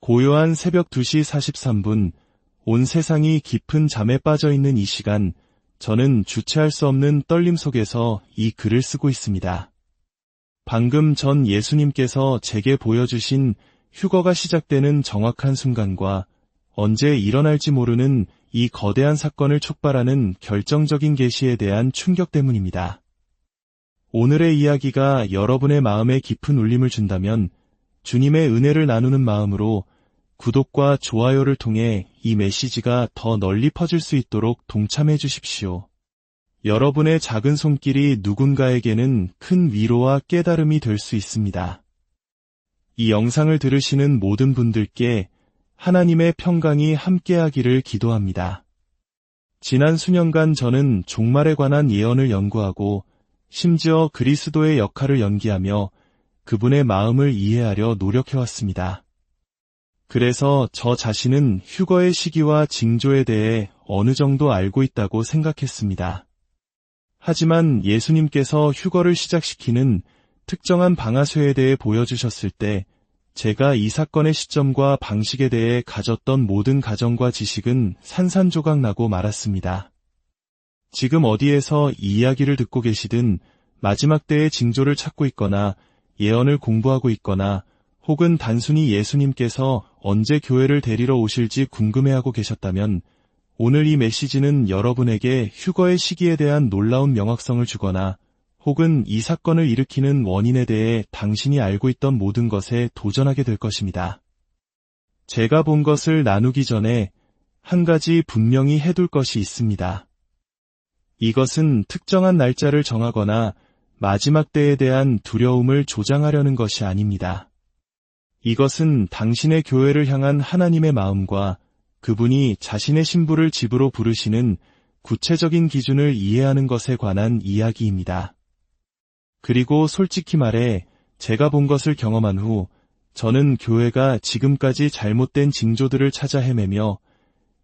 고요한 새벽 2시 43분, 온 세상이 깊은 잠에 빠져 있는 이 시간, 저는 주체할 수 없는 떨림 속에서 이 글을 쓰고 있습니다. 방금 전 예수님께서 제게 보여주신 휴거가 시작되는 정확한 순간과 언제 일어날지 모르는 이 거대한 사건을 촉발하는 결정적인 계시에 대한 충격 때문입니다. 오늘의 이야기가 여러분의 마음에 깊은 울림을 준다면 주님의 은혜를 나누는 마음으로 구독과 좋아요를 통해 이 메시지가 더 널리 퍼질 수 있도록 동참해 주십시오. 여러분의 작은 손길이 누군가에게는 큰 위로와 깨달음이 될 수 있습니다. 이 영상을 들으시는 모든 분들께 하나님의 평강이 함께하기를 기도합니다. 지난 수년간 저는 종말에 관한 예언을 연구하고 심지어 그리스도의 역할을 연기하며 그분의 마음을 이해하려 노력해왔습니다. 그래서 저 자신은 휴거의 시기와 징조에 대해 어느 정도 알고 있다고 생각했습니다. 하지만 예수님께서 휴거를 시작시키는 특정한 방아쇠에 대해 보여주셨을 때 제가 이 사건의 시점과 방식에 대해 가졌던 모든 가정과 지식은 산산조각 나고 말았습니다. 지금 어디에서 이 이야기를 듣고 계시든 마지막 때의 징조를 찾고 있거나 예언을 공부하고 있거나 혹은 단순히 예수님께서 언제 교회를 데리러 오실지 궁금해하고 계셨다면 오늘 이 메시지는 여러분에게 휴거의 시기에 대한 놀라운 명확성을 주거나 혹은 이 사건을 일으키는 원인에 대해 당신이 알고 있던 모든 것에 도전하게 될 것입니다. 제가 본 것을 나누기 전에 한 가지 분명히 해둘 것이 있습니다. 이것은 특정한 날짜를 정하거나 마지막 때에 대한 두려움을 조장하려는 것이 아닙니다. 이것은 당신의 교회를 향한 하나님의 마음과 그분이 자신의 신부를 집으로 부르시는 구체적인 기준을 이해하는 것에 관한 이야기입니다. 그리고 솔직히 말해 제가 본 것을 경험한 후 저는 교회가 지금까지 잘못된 징조들을 찾아 헤매며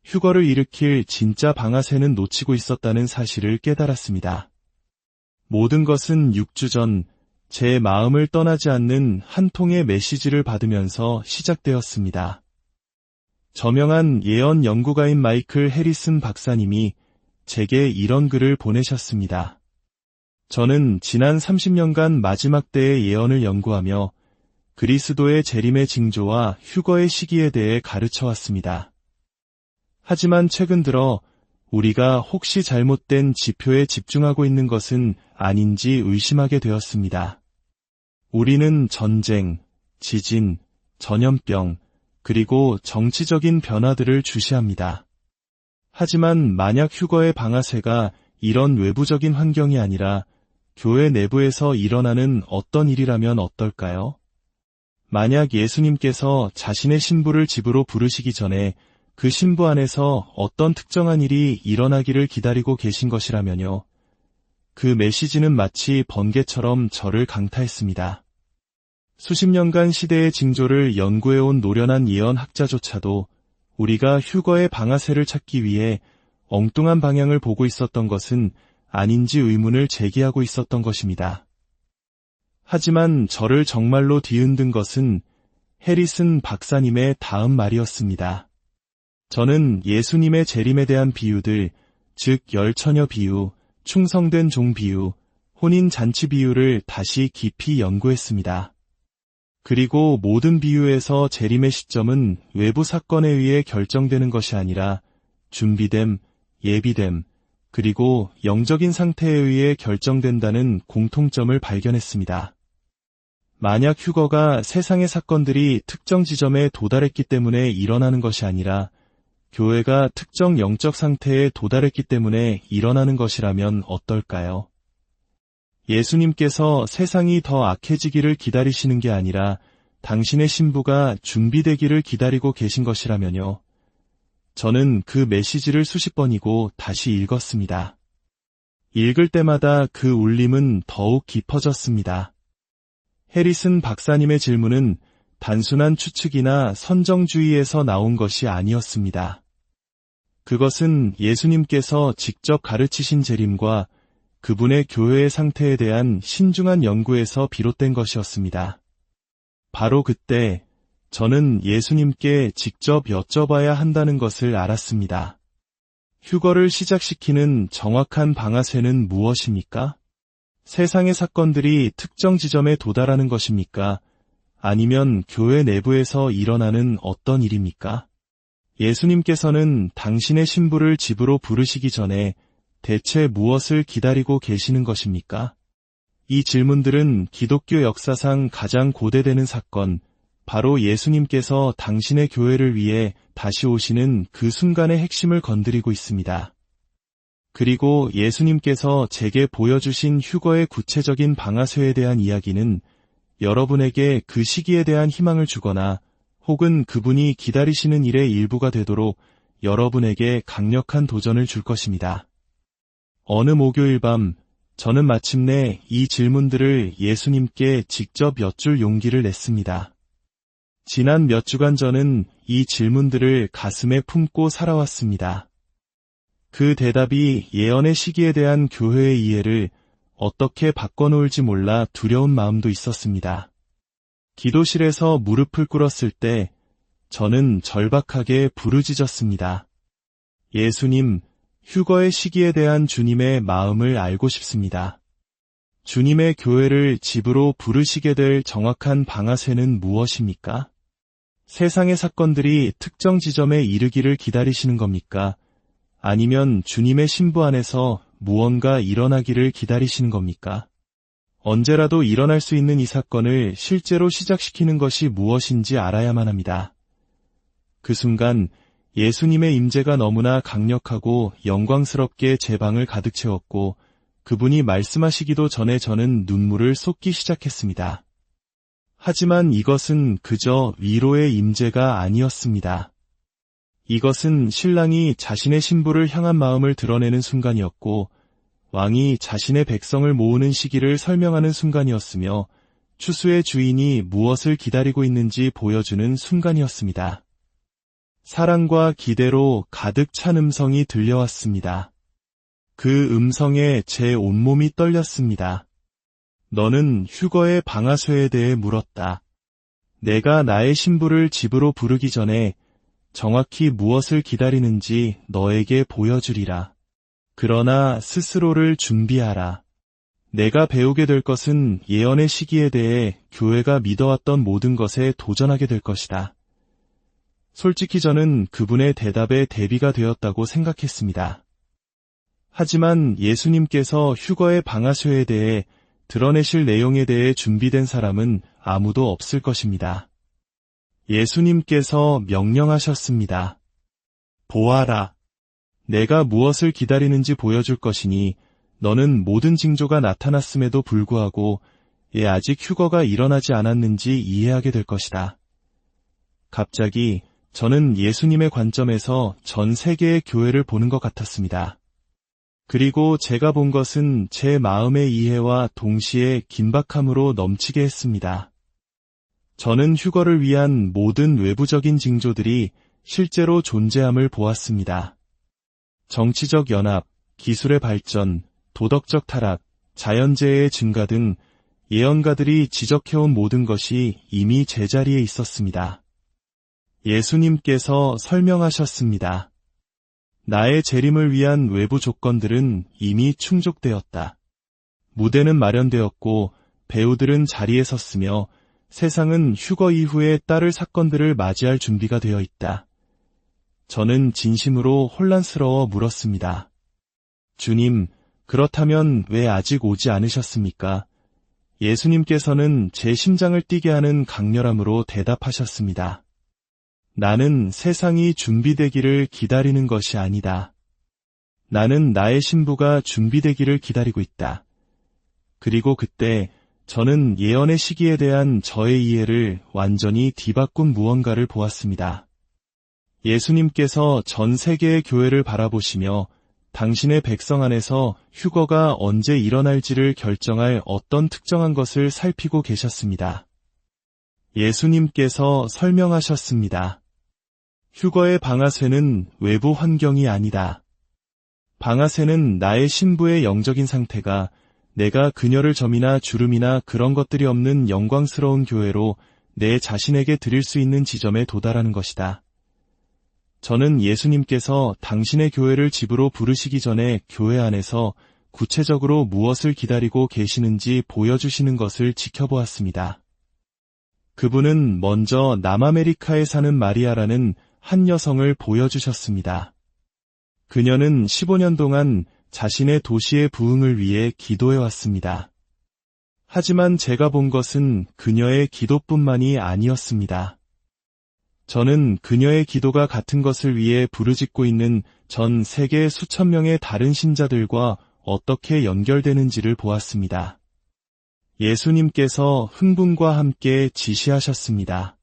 휴거를 일으킬 진짜 방아쇠는 놓치고 있었다는 사실을 깨달았습니다. 모든 것은 6주 전 제 마음을 떠나지 않는 한 통의 메시지를 받으면서 시작되었습니다. 저명한 예언 연구가인 마이클 해리슨 박사님이 제게 이런 글을 보내셨습니다. 저는 지난 30년간 마지막 때의 예언을 연구하며 그리스도의 재림의 징조와 휴거의 시기에 대해 가르쳐왔습니다. 하지만 최근 들어 우리가 혹시 잘못된 지표에 집중하고 있는 것은 아닌지 의심하게 되었습니다. 우리는 전쟁, 지진, 전염병, 그리고 정치적인 변화들을 주시합니다. 하지만 만약 휴거의 방아쇠가 이런 외부적인 환경이 아니라 교회 내부에서 일어나는 어떤 일이라면 어떨까요? 만약 예수님께서 자신의 신부를 집으로 부르시기 전에 그 신부 안에서 어떤 특정한 일이 일어나기를 기다리고 계신 것이라면요. 그 메시지는 마치 번개처럼 저를 강타했습니다. 수십 년간 시대의 징조를 연구해온 노련한 예언학자조차도 우리가 휴거의 방아쇠를 찾기 위해 엉뚱한 방향을 보고 있었던 것은 아닌지 의문을 제기하고 있었던 것입니다. 하지만 저를 정말로 뒤흔든 것은 해리슨 박사님의 다음 말이었습니다. 저는 예수님의 재림에 대한 비유들, 즉 열처녀 비유, 충성된 종 비유, 혼인잔치 비유를 다시 깊이 연구했습니다. 그리고 모든 비유에서 재림의 시점은 외부 사건에 의해 결정되는 것이 아니라 준비됨, 예비됨, 그리고 영적인 상태에 의해 결정된다는 공통점을 발견했습니다. 만약 휴거가 세상의 사건들이 특정 지점에 도달했기 때문에 일어나는 것이 아니라 교회가 특정 영적 상태에 도달했기 때문에 일어나는 것이라면 어떨까요? 예수님께서 세상이 더 악해지기를 기다리시는 게 아니라 당신의 신부가 준비되기를 기다리고 계신 것이라면요. 저는 그 메시지를 수십 번이고 다시 읽었습니다. 읽을 때마다 그 울림은 더욱 깊어졌습니다. 해리슨 박사님의 질문은 단순한 추측이나 선정주의에서 나온 것이 아니었습니다. 그것은 예수님께서 직접 가르치신 재림과 그분의 교회의 상태에 대한 신중한 연구에서 비롯된 것이었습니다. 바로 그때 저는 예수님께 직접 여쭤봐야 한다는 것을 알았습니다. 휴거를 시작시키는 정확한 방아쇠는 무엇입니까? 세상의 사건들이 특정 지점에 도달하는 것입니까? 아니면 교회 내부에서 일어나는 어떤 일입니까? 예수님께서는 당신의 신부를 집으로 부르시기 전에 대체 무엇을 기다리고 계시는 것입니까? 이 질문들은 기독교 역사상 가장 고대되는 사건, 바로 예수님께서 당신의 교회를 위해 다시 오시는 그 순간의 핵심을 건드리고 있습니다. 그리고 예수님께서 제게 보여주신 휴거의 구체적인 방아쇠에 대한 이야기는 여러분에게 그 시기에 대한 희망을 주거나 혹은 그분이 기다리시는 일의 일부가 되도록 여러분에게 강력한 도전을 줄 것입니다. 어느 목요일 밤, 저는 마침내 이 질문들을 예수님께 직접 여쭐 용기를 냈습니다. 지난 몇 주간 저는 이 질문들을 가슴에 품고 살아왔습니다. 그 대답이 예언의 시기에 대한 교회의 이해를 어떻게 바꿔놓을지 몰라 두려운 마음도 있었습니다. 기도실에서 무릎을 꿇었을 때 저는 절박하게 부르짖었습니다. 예수님, 휴거의 시기에 대한 주님의 마음을 알고 싶습니다. 주님의 교회를 집으로 부르시게 될 정확한 방아쇠는 무엇입니까? 세상의 사건들이 특정 지점에 이르기를 기다리시는 겁니까? 아니면 주님의 신부 안에서 무언가 일어나기를 기다리시는 겁니까? 언제라도 일어날 수 있는 이 사건을 실제로 시작시키는 것이 무엇인지 알아야만 합니다. 그 순간 예수님의 임재가 너무나 강력하고 영광스럽게 제 방을 가득 채웠고 그분이 말씀하시기도 전에 저는 눈물을 쏟기 시작했습니다. 하지만 이것은 그저 위로의 임재가 아니었습니다. 이것은 신랑이 자신의 신부를 향한 마음을 드러내는 순간이었고 왕이 자신의 백성을 모으는 시기를 설명하는 순간이었으며 추수의 주인이 무엇을 기다리고 있는지 보여주는 순간이었습니다. 사랑과 기대로 가득 찬 음성이 들려왔습니다. 그 음성에 제 온몸이 떨렸습니다. 너는 휴거의 방아쇠에 대해 물었다. 내가 나의 신부를 집으로 부르기 전에 정확히 무엇을 기다리는지 너에게 보여주리라. 그러나 스스로를 준비하라. 내가 배우게 될 것은 예언의 시기에 대해 교회가 믿어왔던 모든 것에 도전하게 될 것이다. 솔직히 저는 그분의 대답에 대비가 되었다고 생각했습니다. 하지만 예수님께서 휴거의 방아쇠에 대해 드러내실 내용에 대해 준비된 사람은 아무도 없을 것입니다. 예수님께서 명령하셨습니다. 보아라. 내가 무엇을 기다리는지 보여줄 것이니 너는 모든 징조가 나타났음에도 불구하고 아직 휴거가 일어나지 않았는지 이해하게 될 것이다. 갑자기 저는 예수님의 관점에서 전 세계의 교회를 보는 것 같았습니다. 그리고 제가 본 것은 제 마음의 이해와 동시에 긴박함으로 넘치게 했습니다. 저는 휴거를 위한 모든 외부적인 징조들이 실제로 존재함을 보았습니다. 정치적 연합, 기술의 발전, 도덕적 타락, 자연재해의 증가 등 예언가들이 지적해온 모든 것이 이미 제자리에 있었습니다. 예수님께서 설명하셨습니다. 나의 재림을 위한 외부 조건들은 이미 충족되었다. 무대는 마련되었고 배우들은 자리에 섰으며 세상은 휴거 이후에 따를 사건들을 맞이할 준비가 되어 있다. 저는 진심으로 혼란스러워 물었습니다. 주님, 그렇다면 왜 아직 오지 않으셨습니까? 예수님께서는 제 심장을 뛰게 하는 강렬함으로 대답하셨습니다. 나는 세상이 준비되기를 기다리는 것이 아니다. 나는 나의 신부가 준비되기를 기다리고 있다. 그리고 그때 저는 예언의 시기에 대한 저의 이해를 완전히 뒤바꾼 무언가를 보았습니다. 예수님께서 전 세계의 교회를 바라보시며 당신의 백성 안에서 휴거가 언제 일어날지를 결정할 어떤 특정한 것을 살피고 계셨습니다. 예수님께서 설명하셨습니다. 휴거의 방아쇠는 외부 환경이 아니다. 방아쇠는 나의 신부의 영적인 상태가 내가 그녀를 점이나 주름이나 그런 것들이 없는 영광스러운 교회로 내 자신에게 드릴 수 있는 지점에 도달하는 것이다. 저는 예수님께서 당신의 교회를 집으로 부르시기 전에 교회 안에서 구체적으로 무엇을 기다리고 계시는지 보여주시는 것을 지켜보았습니다. 그분은 먼저 남아메리카에 사는 마리아라는 한 여성을 보여주셨습니다. 그녀는 15년 동안 자신의 도시의 부흥을 위해 기도해왔습니다. 하지만 제가 본 것은 그녀의 기도뿐만이 아니었습니다. 저는 그녀의 기도가 같은 것을 위해 부르짖고 있는 전 세계 수천 명의 다른 신자들과 어떻게 연결되는지를 보았습니다. 예수님께서 흥분과 함께 지시하셨습니다.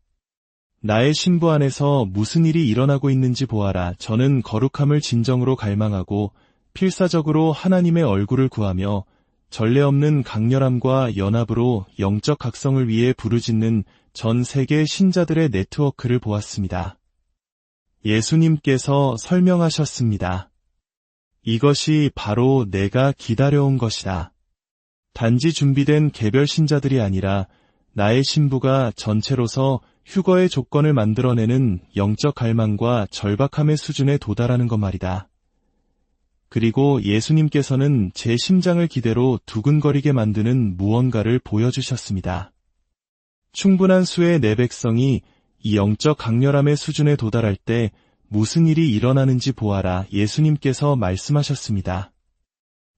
나의 신부 안에서 무슨 일이 일어나고 있는지 보아라. 저는 거룩함을 진정으로 갈망하고 필사적으로 하나님의 얼굴을 구하며 전례 없는 강렬함과 연합으로 영적 각성을 위해 부르짖는 전 세계 신자들의 네트워크를 보았습니다. 예수님께서 설명하셨습니다. 이것이 바로 내가 기다려온 것이다. 단지 준비된 개별 신자들이 아니라 나의 신부가 전체로서 휴거의 조건을 만들어내는 영적 갈망과 절박함의 수준에 도달하는 것 말이다. 그리고 예수님께서는 제 심장을 기대로 두근거리게 만드는 무언가를 보여주셨습니다. 충분한 수의 내 백성이 이 영적 강렬함의 수준에 도달할 때 무슨 일이 일어나는지 보아라. 예수님께서 말씀하셨습니다.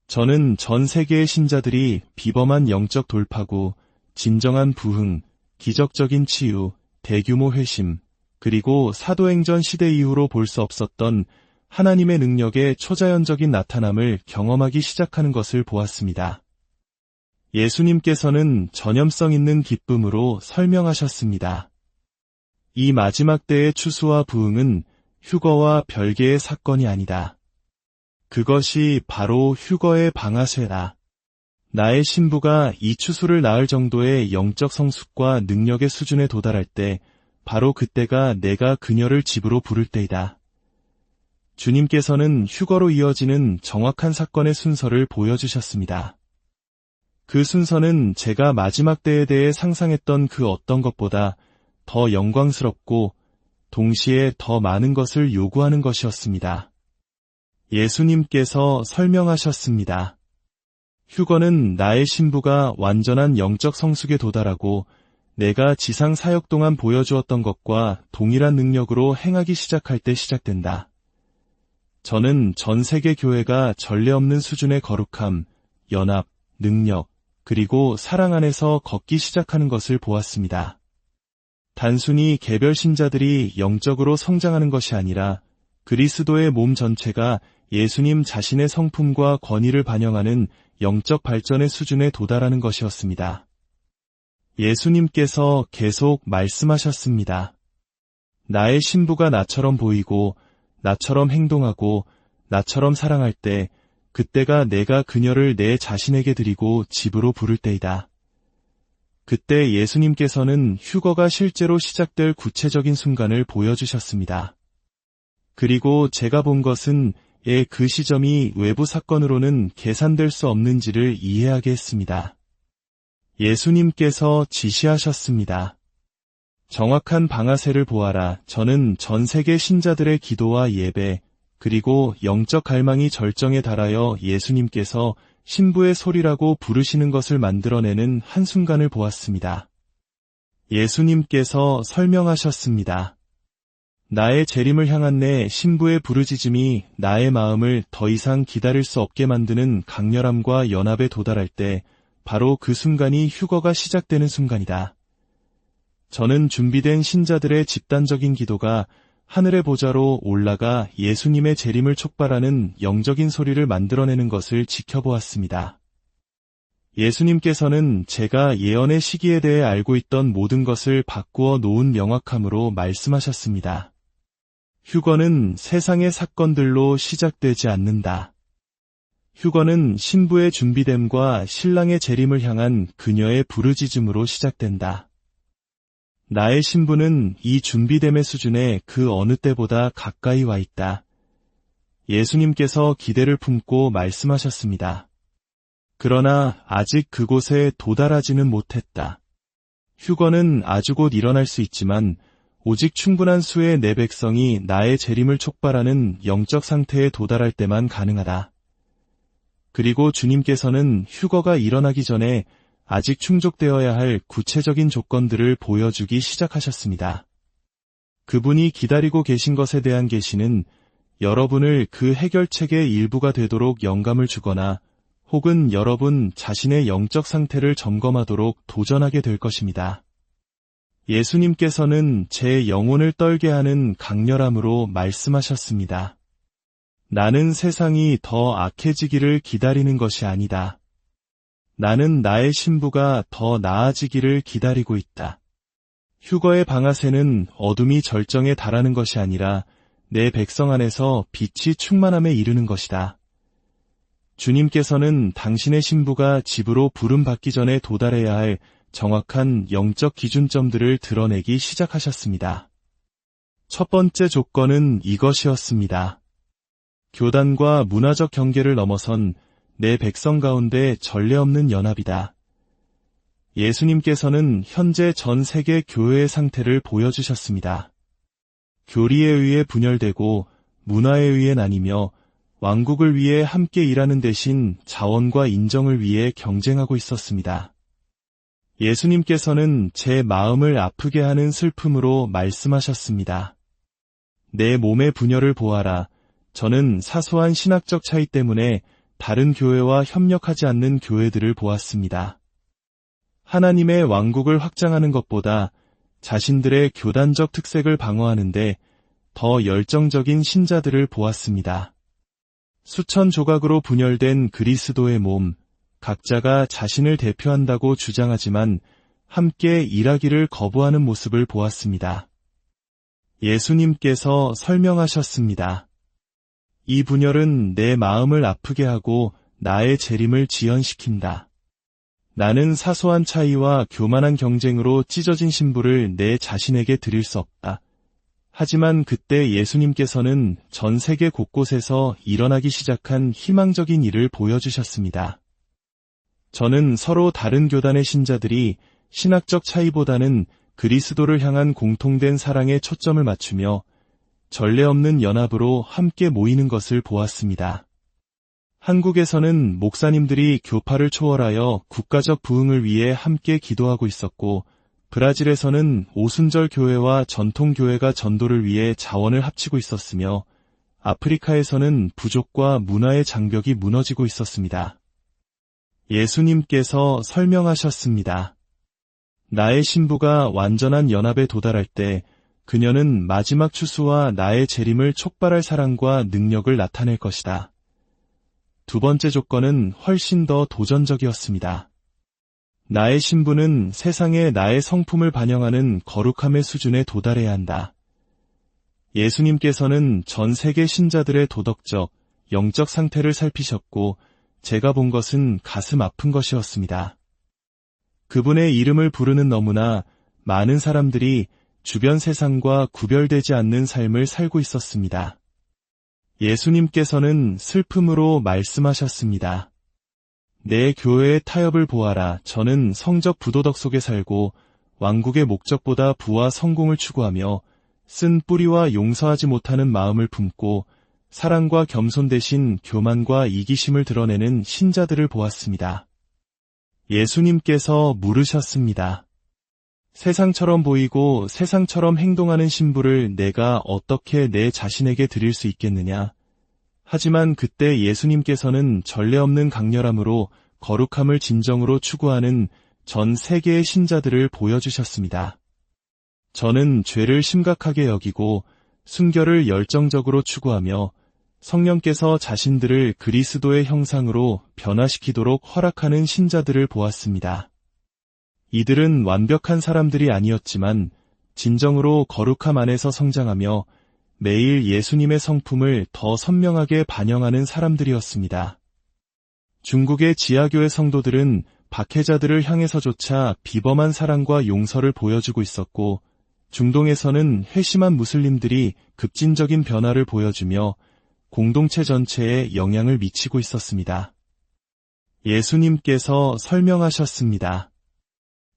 저는 전 세계의 신자들이 비범한 영적 돌파구, 진정한 부흥, 기적적인 치유, 대규모 회심, 그리고 사도행전 시대 이후로 볼 수 없었던 하나님의 능력의 초자연적인 나타남을 경험하기 시작하는 것을 보았습니다. 예수님께서는 전염성 있는 기쁨으로 설명하셨습니다. 이 마지막 때의 추수와 부흥은 휴거와 별개의 사건이 아니다. 그것이 바로 휴거의 방아쇠다. 나의 신부가 이 추수를 낳을 정도의 영적 성숙과 능력의 수준에 도달할 때 바로 그때가 내가 그녀를 집으로 부를 때이다. 주님께서는 휴거로 이어지는 정확한 사건의 순서를 보여주셨습니다. 그 순서는 제가 마지막 때에 대해 상상했던 그 어떤 것보다 더 영광스럽고 동시에 더 많은 것을 요구하는 것이었습니다. 예수님께서 설명하셨습니다. 휴거는 나의 신부가 완전한 영적 성숙에 도달하고 내가 지상 사역 동안 보여주었던 것과 동일한 능력으로 행하기 시작할 때 시작된다. 저는 전 세계 교회가 전례 없는 수준의 거룩함, 연합, 능력, 그리고 사랑 안에서 걷기 시작하는 것을 보았습니다. 단순히 개별 신자들이 영적으로 성장하는 것이 아니라 그리스도의 몸 전체가 예수님 자신의 성품과 권위를 반영하는 영적 발전의 수준에 도달하는 것이었습니다. 예수님께서 계속 말씀하셨습니다. 나의 신부가 나처럼 보이고 나처럼 행동하고 나처럼 사랑할 때 그때가 내가 그녀를 내 자신에게 드리고 집으로 부를 때이다. 그때 예수님께서는 휴거가 실제로 시작될 구체적인 순간을 보여주셨습니다. 그리고 제가 본 것은 그 시점이 외부 사건으로는 계산될 수 없는지를 이해하게 했습니다. 예수님께서 지시하셨습니다. 정확한 방아쇠를 보아라. 저는 전 세계 신자들의 기도와 예배, 그리고 영적 갈망이 절정에 달하여 예수님께서 신부의 소리라고 부르시는 것을 만들어내는 한순간을 보았습니다. 예수님께서 설명하셨습니다. 나의 재림을 향한 내 신부의 부르짖음이 나의 마음을 더 이상 기다릴 수 없게 만드는 강렬함과 연합에 도달할 때 바로 그 순간이 휴거가 시작되는 순간이다. 저는 준비된 신자들의 집단적인 기도가 하늘의 보좌로 올라가 예수님의 재림을 촉발하는 영적인 소리를 만들어내는 것을 지켜보았습니다. 예수님께서는 제가 예언의 시기에 대해 알고 있던 모든 것을 바꾸어 놓은 명확함으로 말씀하셨습니다. 휴거는 세상의 사건들로 시작되지 않는다. 휴거는 신부의 준비됨과 신랑의 재림을 향한 그녀의 부르짖음으로 시작된다. 나의 신부는 이 준비됨의 수준에 그 어느 때보다 가까이 와 있다. 예수님께서 기대를 품고 말씀하셨습니다. 그러나 아직 그곳에 도달하지는 못했다. 휴거는 아주 곧 일어날 수 있지만 오직 충분한 수의 내 백성이 나의 재림을 촉발하는 영적 상태에 도달할 때만 가능하다. 그리고 주님께서는 휴거가 일어나기 전에 아직 충족되어야 할 구체적인 조건들을 보여주기 시작하셨습니다. 그분이 기다리고 계신 것에 대한 계시는 여러분을 그 해결책의 일부가 되도록 영감을 주거나 혹은 여러분 자신의 영적 상태를 점검하도록 도전하게 될 것입니다. 예수님께서는 제 영혼을 떨게 하는 강렬함으로 말씀하셨습니다. 나는 세상이 더 악해지기를 기다리는 것이 아니다. 나는 나의 신부가 더 나아지기를 기다리고 있다. 휴거의 방아쇠는 어둠이 절정에 달하는 것이 아니라 내 백성 안에서 빛이 충만함에 이르는 것이다. 주님께서는 당신의 신부가 집으로 부름받기 전에 도달해야 할 정확한 영적 기준점들을 드러내기 시작하셨습니다. 첫 번째 조건은 이것이었습니다. 교단과 문화적 경계를 넘어선 내 백성 가운데 전례 없는 연합이다. 예수님께서는 현재 전 세계 교회의 상태를 보여주셨습니다. 교리에 의해 분열되고 문화에 의해 나뉘며 왕국을 위해 함께 일하는 대신 자원과 인정을 위해 경쟁하고 있었습니다. 예수님께서는 제 마음을 아프게 하는 슬픔으로 말씀하셨습니다. 내 몸의 분열을 보아라. 저는 사소한 신학적 차이 때문에 다른 교회와 협력하지 않는 교회들을 보았습니다. 하나님의 왕국을 확장하는 것보다 자신들의 교단적 특색을 방어하는데 더 열정적인 신자들을 보았습니다. 수천 조각으로 분열된 그리스도의 몸, 각자가 자신을 대표한다고 주장하지만 함께 일하기를 거부하는 모습을 보았습니다. 예수님께서 설명하셨습니다. 이 분열은 내 마음을 아프게 하고 나의 재림을 지연시킨다. 나는 사소한 차이와 교만한 경쟁으로 찢어진 신부를 내 자신에게 드릴 수 없다. 하지만 그때 예수님께서는 전 세계 곳곳에서 일어나기 시작한 희망적인 일을 보여주셨습니다. 저는 서로 다른 교단의 신자들이 신학적 차이보다는 그리스도를 향한 공통된 사랑에 초점을 맞추며 전례 없는 연합으로 함께 모이는 것을 보았습니다. 한국에서는 목사님들이 교파를 초월하여 국가적 부흥을 위해 함께 기도하고 있었고, 브라질에서는 오순절 교회와 전통 교회가 전도를 위해 자원을 합치고 있었으며, 아프리카에서는 부족과 문화의 장벽이 무너지고 있었습니다. 예수님께서 설명하셨습니다. 나의 신부가 완전한 연합에 도달할 때 그녀는 마지막 추수와 나의 재림을 촉발할 사랑과 능력을 나타낼 것이다. 두 번째 조건은 훨씬 더 도전적이었습니다. 나의 신부는 세상에 나의 성품을 반영하는 거룩함의 수준에 도달해야 한다. 예수님께서는 전 세계 신자들의 도덕적, 영적 상태를 살피셨고 제가 본 것은 가슴 아픈 것이었습니다. 그분의 이름을 부르는 너무나 많은 사람들이 주변 세상과 구별되지 않는 삶을 살고 있었습니다. 예수님께서는 슬픔으로 말씀하셨습니다. 내 교회의 타협을 보아라. 저는 성적 부도덕 속에 살고 왕국의 목적보다 부와 성공을 추구하며 쓴 뿌리와 용서하지 못하는 마음을 품고 사랑과 겸손 대신 교만과 이기심을 드러내는 신자들을 보았습니다. 예수님께서 물으셨습니다. 세상처럼 보이고 세상처럼 행동하는 신부를 내가 어떻게 내 자신에게 드릴 수 있겠느냐? 하지만 그때 예수님께서는 전례 없는 강렬함으로 거룩함을 진정으로 추구하는 전 세계의 신자들을 보여주셨습니다. 저는 죄를 심각하게 여기고 순결을 열정적으로 추구하며 성령께서 자신들을 그리스도의 형상으로 변화시키도록 허락하는 신자들을 보았습니다. 이들은 완벽한 사람들이 아니었지만 진정으로 거룩함 안에서 성장하며 매일 예수님의 성품을 더 선명하게 반영하는 사람들이었습니다. 중국의 지하교회 성도들은 박해자들을 향해서조차 비범한 사랑과 용서를 보여주고 있었고, 중동에서는 회심한 무슬림들이 급진적인 변화를 보여주며 공동체 전체에 영향을 미치고 있었습니다. 예수님께서 설명하셨습니다.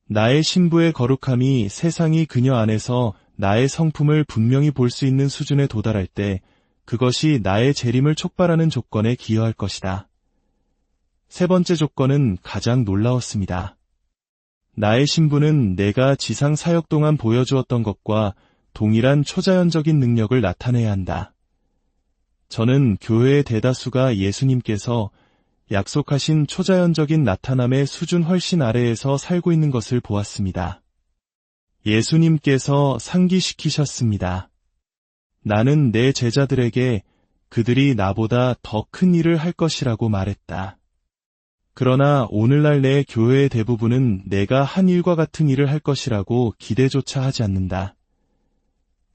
나의 신부의 거룩함이 세상이 그녀 안에서 나의 성품을 분명히 볼 수 있는 수준에 도달할 때 그것이 나의 재림을 촉발하는 조건에 기여할 것이다. 세 번째 조건은 가장 놀라웠습니다. 나의 신부는 내가 지상 사역 동안 보여주었던 것과 동일한 초자연적인 능력을 나타내야 한다. 저는 교회의 대다수가 예수님께서 약속하신 초자연적인 나타남의 수준 훨씬 아래에서 살고 있는 것을 보았습니다. 예수님께서 상기시키셨습니다. 나는 내 제자들에게 그들이 나보다 더 큰 일을 할 것이라고 말했다. 그러나 오늘날 내 교회의 대부분은 내가 한 일과 같은 일을 할 것이라고 기대조차 하지 않는다.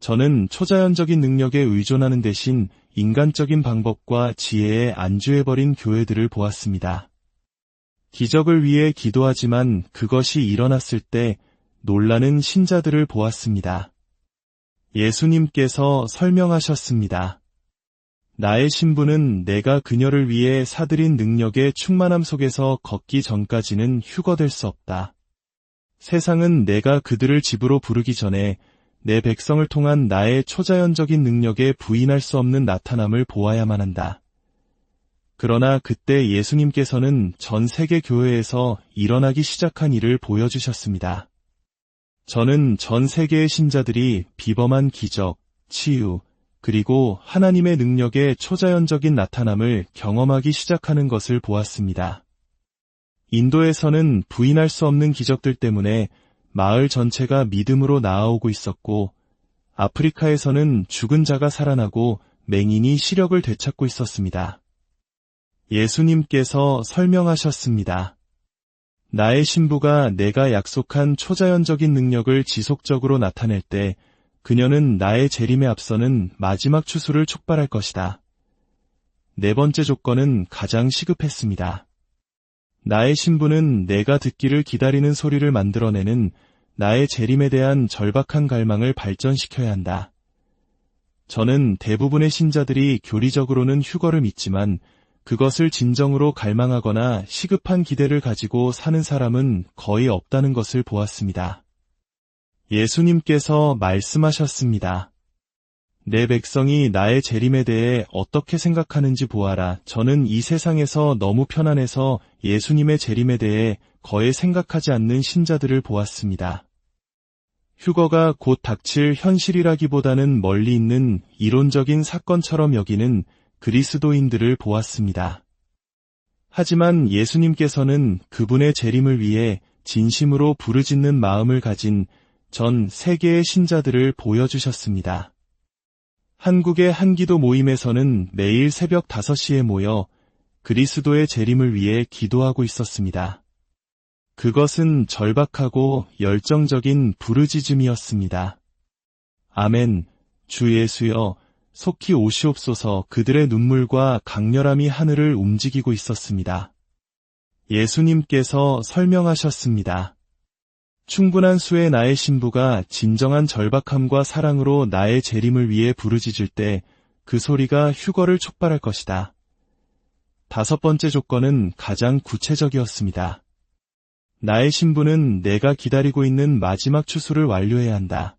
저는 초자연적인 능력에 의존하는 대신 인간적인 방법과 지혜에 안주해버린 교회들을 보았습니다. 기적을 위해 기도하지만 그것이 일어났을 때 놀라는 신자들을 보았습니다. 예수님께서 설명하셨습니다. 나의 신부는 내가 그녀를 위해 사들인 능력의 충만함 속에서 걷기 전까지는 휴거될 수 없다. 세상은 내가 그들을 집으로 부르기 전에 내 백성을 통한 나의 초자연적인 능력에 부인할 수 없는 나타남을 보아야만 한다. 그러나 그때 예수님께서는 전 세계 교회에서 일어나기 시작한 일을 보여주셨습니다. 저는 전 세계의 신자들이 비범한 기적, 치유, 그리고 하나님의 능력의 초자연적인 나타남을 경험하기 시작하는 것을 보았습니다. 인도에서는 부인할 수 없는 기적들 때문에 마을 전체가 믿음으로 나아오고 있었고, 아프리카에서는 죽은 자가 살아나고 맹인이 시력을 되찾고 있었습니다. 예수님께서 설명하셨습니다. 나의 신부가 내가 약속한 초자연적인 능력을 지속적으로 나타낼 때 그녀는 나의 재림에 앞서는 마지막 추수를 촉발할 것이다. 네 번째 조건은 가장 시급했습니다. 나의 신부는 내가 듣기를 기다리는 소리를 만들어내는 나의 재림에 대한 절박한 갈망을 발전시켜야 한다. 저는 대부분의 신자들이 교리적으로는 휴거를 믿지만 그것을 진정으로 갈망하거나 시급한 기대를 가지고 사는 사람은 거의 없다는 것을 보았습니다. 예수님께서 말씀하셨습니다. 내 백성이 나의 재림에 대해 어떻게 생각하는지 보아라. 저는 이 세상에서 너무 편안해서 예수님의 재림에 대해 거의 생각하지 않는 신자들을 보았습니다. 휴거가 곧 닥칠 현실이라기보다는 멀리 있는 이론적인 사건처럼 여기는 그리스도인들을 보았습니다. 하지만 예수님께서는 그분의 재림을 위해 진심으로 부르짖는 마음을 가진 전 세계의 신자들을 보여주셨습니다. 한국의 한기도 모임에서는 매일 새벽 5시에 모여 그리스도의 재림을 위해 기도하고 있었습니다. 그것은 절박하고 열정적인 부르짖음이었습니다. 아멘, 주 예수여, 속히 오시옵소서. 그들의 눈물과 강렬함이 하늘을 움직이고 있었습니다. 예수님께서 설명하셨습니다. 충분한 수의 나의 신부가 진정한 절박함과 사랑으로 나의 재림을 위해 부르짖을 때 그 소리가 휴거를 촉발할 것이다. 다섯 번째 조건은 가장 구체적이었습니다. 나의 신부는 내가 기다리고 있는 마지막 추수를 완료해야 한다.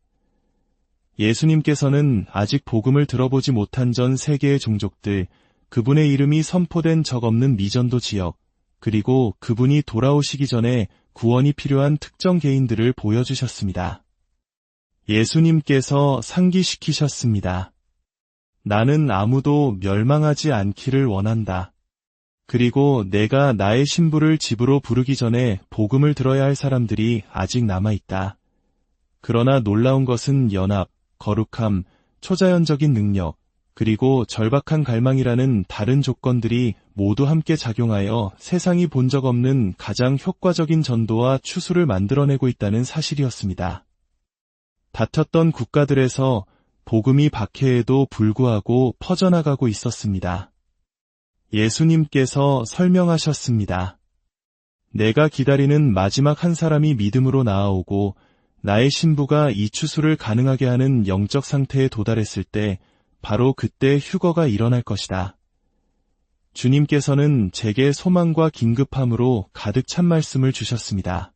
예수님께서는 아직 복음을 들어보지 못한 전 세계의 종족들, 그분의 이름이 선포된 적 없는 미전도 지역, 그리고 그분이 돌아오시기 전에 구원이 필요한 특정 개인들을 보여주셨습니다. 예수님께서 상기시키셨습니다. 나는 아무도 멸망하지 않기를 원한다. 그리고 내가 나의 신부를 집으로 부르기 전에 복음을 들어야 할 사람들이 아직 남아있다. 그러나 놀라운 것은 연합, 거룩함, 초자연적인 능력, 그리고 절박한 갈망이라는 다른 조건들이 모두 함께 작용하여 세상이 본 적 없는 가장 효과적인 전도와 추수를 만들어내고 있다는 사실이었습니다. 다퉜던 국가들에서 복음이 박해에도 불구하고 퍼져나가고 있었습니다. 예수님께서 설명하셨습니다. 내가 기다리는 마지막 한 사람이 믿음으로 나아오고 나의 신부가 이 추수를 가능하게 하는 영적 상태에 도달했을 때 바로 그때 휴거가 일어날 것이다. 주님께서는 제게 소망과 긴급함으로 가득 찬 말씀을 주셨습니다.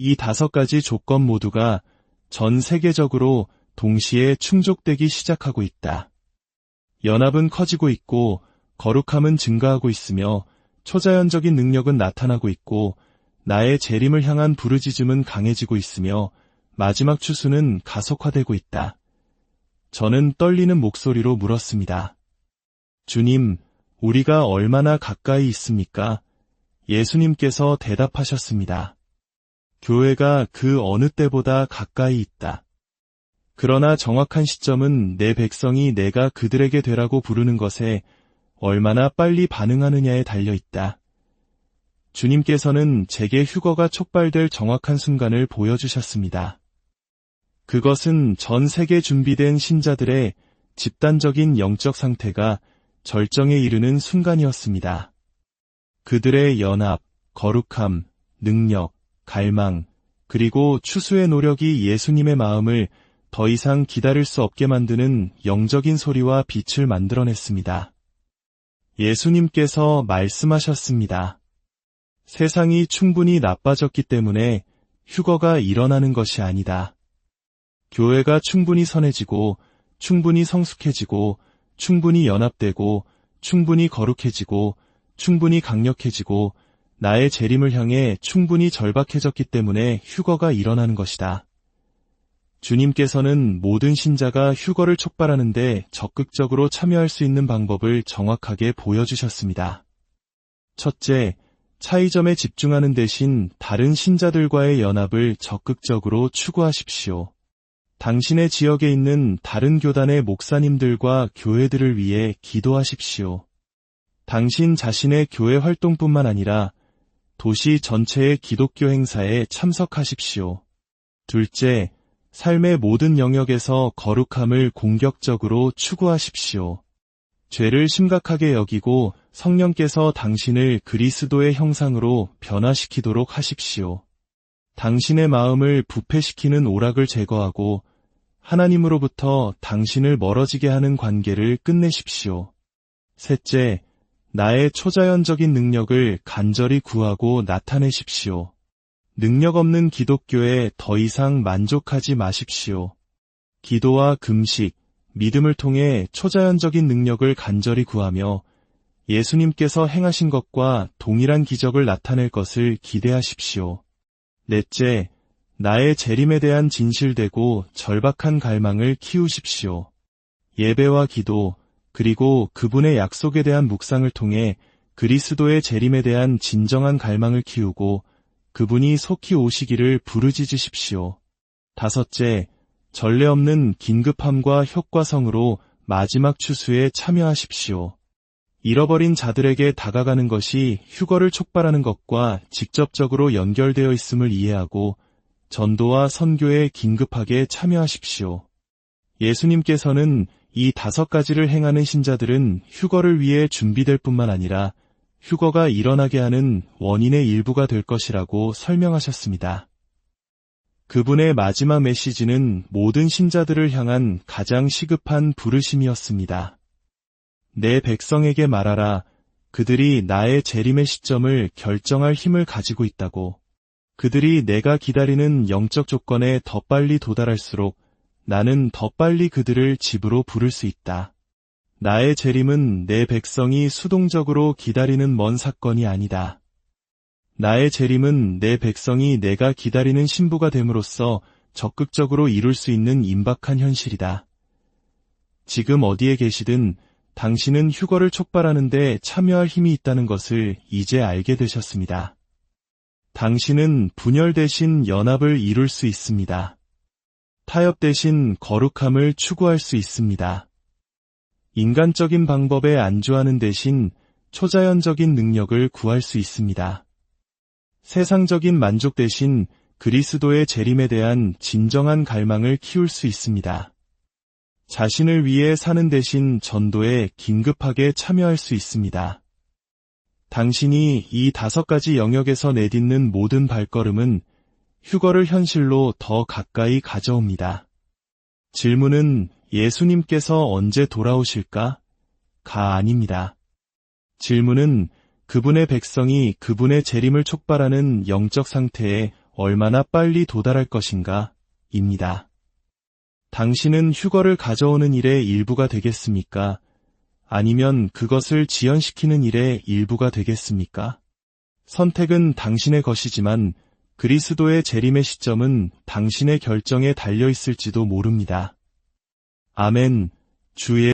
이 5가지 조건 모두가 전 세계적으로 동시에 충족되기 시작하고 있다. 연합은 커지고 있고 거룩함은 증가하고 있으며 초자연적인 능력은 나타나고 있고 나의 재림을 향한 부르짖음은 강해지고 있으며 마지막 추수는 가속화되고 있다. 저는 떨리는 목소리로 물었습니다. 주님, 우리가 얼마나 가까이 있습니까? 예수님께서 대답하셨습니다. 교회가 그 어느 때보다 가까이 있다. 그러나 정확한 시점은 내 백성이 내가 그들에게 되라고 부르는 것에 얼마나 빨리 반응하느냐에 달려 있다. 주님께서는 제게 휴거가 촉발될 정확한 순간을 보여주셨습니다. 그것은 전 세계 준비된 신자들의 집단적인 영적 상태가 절정에 이르는 순간이었습니다. 그들의 연합, 거룩함, 능력, 갈망, 그리고 추수의 노력이 예수님의 마음을 더 이상 기다릴 수 없게 만드는 영적인 소리와 빛을 만들어냈습니다. 예수님께서 말씀하셨습니다. 세상이 충분히 나빠졌기 때문에 휴거가 일어나는 것이 아니다. 교회가 충분히 선해지고, 충분히 성숙해지고, 충분히 연합되고, 충분히 거룩해지고, 충분히 강력해지고, 나의 재림을 향해 충분히 절박해졌기 때문에 휴거가 일어나는 것이다. 주님께서는 모든 신자가 휴거를 촉발하는데 적극적으로 참여할 수 있는 방법을 정확하게 보여주셨습니다. 첫째, 차이점에 집중하는 대신 다른 신자들과의 연합을 적극적으로 추구하십시오. 당신의 지역에 있는 다른 교단의 목사님들과 교회들을 위해 기도하십시오. 당신 자신의 교회 활동뿐만 아니라 도시 전체의 기독교 행사에 참석하십시오. 둘째, 삶의 모든 영역에서 거룩함을 공격적으로 추구하십시오. 죄를 심각하게 여기고 성령께서 당신을 그리스도의 형상으로 변화시키도록 하십시오. 당신의 마음을 부패시키는 오락을 제거하고 하나님으로부터 당신을 멀어지게 하는 관계를 끝내십시오. 셋째, 나의 초자연적인 능력을 간절히 구하고 나타내십시오. 능력 없는 기독교에 더 이상 만족하지 마십시오. 기도와 금식, 믿음을 통해 초자연적인 능력을 간절히 구하며 예수님께서 행하신 것과 동일한 기적을 나타낼 것을 기대하십시오. 넷째, 나의 재림에 대한 진실되고 절박한 갈망을 키우십시오. 예배와 기도, 그리고 그분의 약속에 대한 묵상을 통해 그리스도의 재림에 대한 진정한 갈망을 키우고 그분이 속히 오시기를 부르짖으십시오. 다섯째, 전례 없는 긴급함과 효과성으로 마지막 추수에 참여하십시오. 잃어버린 자들에게 다가가는 것이 휴거를 촉발하는 것과 직접적으로 연결되어 있음을 이해하고 전도와 선교에 긴급하게 참여하십시오. 예수님께서는 이 5가지를 행하는 신자들은 휴거를 위해 준비될 뿐만 아니라 휴거가 일어나게 하는 원인의 일부가 될 것이라고 설명하셨습니다. 그분의 마지막 메시지는 모든 신자들을 향한 가장 시급한 부르심이었습니다. 내 백성에게 말하라. 그들이 나의 재림의 시점을 결정할 힘을 가지고 있다고. 그들이 내가 기다리는 영적 조건에 더 빨리 도달할수록 나는 더 빨리 그들을 집으로 부를 수 있다. 나의 재림은 내 백성이 수동적으로 기다리는 먼 사건이 아니다. 나의 재림은 내 백성이 내가 기다리는 신부가 됨으로써 적극적으로 이룰 수 있는 임박한 현실이다. 지금 어디에 계시든 당신은 휴거를 촉발하는 데 참여할 힘이 있다는 것을 이제 알게 되셨습니다. 당신은 분열 대신 연합을 이룰 수 있습니다. 타협 대신 거룩함을 추구할 수 있습니다. 인간적인 방법에 안주하는 대신 초자연적인 능력을 구할 수 있습니다. 세상적인 만족 대신 그리스도의 재림에 대한 진정한 갈망을 키울 수 있습니다. 자신을 위해 사는 대신 전도에 긴급하게 참여할 수 있습니다. 당신이 이 5가지 영역에서 내딛는 모든 발걸음은 휴거를 현실로 더 가까이 가져옵니다. 질문은 예수님께서 언제 돌아오실까? 가 아닙니다. 질문은 그분의 백성이 그분의 재림을 촉발하는 영적 상태에 얼마나 빨리 도달할 것인가, 입니다. 당신은 휴거를 가져오는 일의 일부가 되겠습니까? 아니면 그것을 지연시키는 일의 일부가 되겠습니까? 선택은 당신의 것이지만 그리스도의 재림의 시점은 당신의 결정에 달려 있을지도 모릅니다. 아멘. 주의